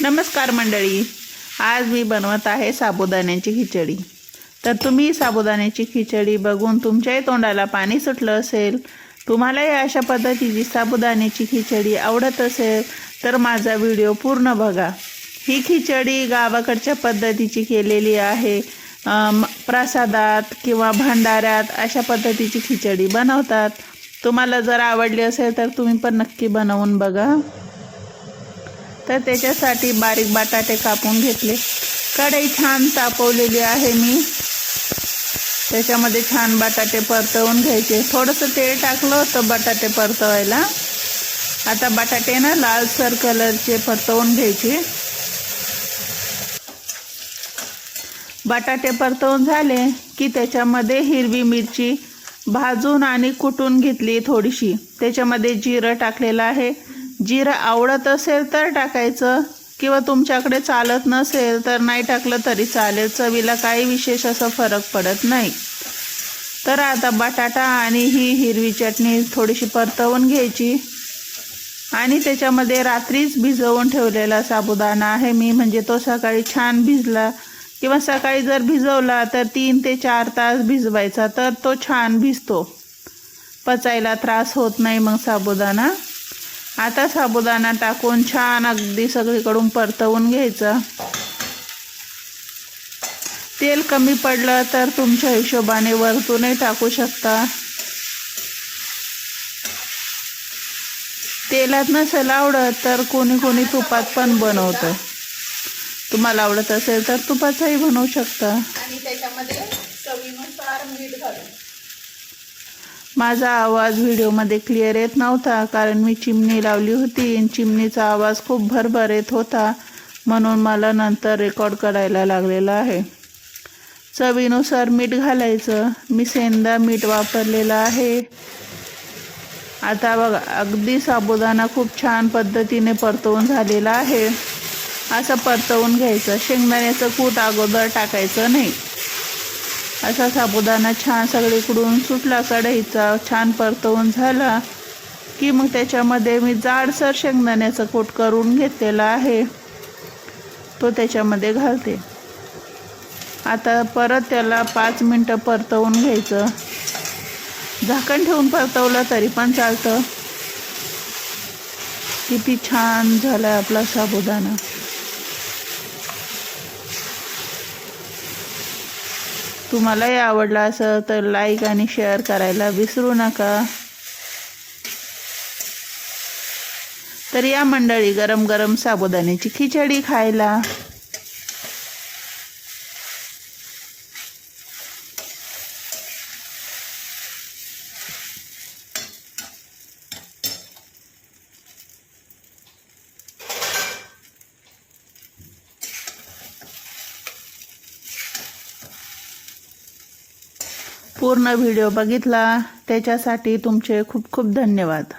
नमस्कार मंडळी, आज मी बनवत आहे साबुदाण्याची खिचडी। तर तुम्ही साबुदाण्याची खिचडी बघून तुमच्याही तोंडाला पाणी सुटलं असेल, तुम्हालाही अशा पद्धतीची साबुदाण्याची खिचडी आवडत असेल तर माझा व्हिडिओ पूर्ण बघा। ही खिचडी गावाकडच्या पद्धतीची केलेली आहे। प्रसादात किंवा भंडाऱ्यात अशा पद्धतीची खिचडी बनवतात। तुम्हाला जर आवडली असेल तर तुम्ही पण नक्की बनवून बघा। तर त्याच्यासाठी बारीक बटाटे कापून घेतले। कढई छान तापवलेली आहे मी, त्याच्यामध्ये छान बटाटे परतवून घ्यायचे। थोडंसं तेल टाकलं होतं बटाटे परतवायला। आता बटाटे ना लालसर कलरचे परतवून घ्यायचे। बटाटे परतवून झाले की त्याच्यामध्ये हिरवी मिरची भाजून आणि कुटून घेतली थोडीशी। त्याच्यामध्ये जिरं टाकलेलं आहे। जिरं आवडत असेल तर टाकायचं किंवा तुमच्याकडे चालत नसेल तर नाही टाकलं तरी चालेल, चवीला काही विशेष असा फरक पडत नाही। तर आता बटाटा आणि ही हिरवी चटणी थोडीशी परतवून घ्यायची आणि त्याच्यामध्ये रात्रीच भिजवून ठेवलेला साबुदाणा आहे मी, म्हणजे तो सकाळी छान भिजला किंवा सकाळी जर भिजवला तर 3 ते 4 तास भिजवायचा, तर तो छान भिजतो, पचायला त्रास होत नाही मग साबुदाणा। आता साबुदाणा टाकून छान अगदी सगळीकडून परतवून घ्यायचं। तेल कमी पडलं तर तुमच्या हिशोबाने वरतूनही टाकू शकता। तेलात नसेल आवडत तर कोणी कोणी तुपात पण बनवतं। तुम्हाला आवडत असेल तर तुपाचाही बनवू शकता। आणि त्याच्यामध्ये चवीनुसार मीठ घालून। माझा आवाज व्हिडिओमध्ये क्लिअर येत नव्हता कारण मी चिमणी लावली होती आणि चिमणीचा आवाज खूप भरभर येत होता, म्हणून मला नंतर रेकॉर्ड करायला लागलेला आहे। चवीनुसार मीठ घालायचं। मी सेंधा मीठ वापरलेलं आहे। आता बघा अगदी साबुदाणा खूप छान पद्धतीने परतवून झालेला आहे। असं परतवून घ्यायचं। शेंगदाण्याचं कूट अगोदर टाकायचं नाही। असा साबुदाणा छान सगळीकडून सुटला कढईचा, छान परतवून झाला की मग त्याच्यामध्ये मी जाडसर शेंगदाण्याचं कूट करून घेतलेला आहे, तो त्याच्यामध्ये घालते। आता परत त्याला 5 मिनटं परतवून घ्यायचं। झाकण ठेवून परतवलं तरी पण चालतं। किती छान झाला आपला साबुदाणा। तुम्हालाही आवडला असेल तर लाईक आणि शेअर करायला विसरू नका। तर या मंडळी गरम गरम साबुदाण्याची खिचडी खायला। पूर्ण व्हिडिओ बघितला त्याच्यासाठी तुमचे खूप खूप धन्यवाद।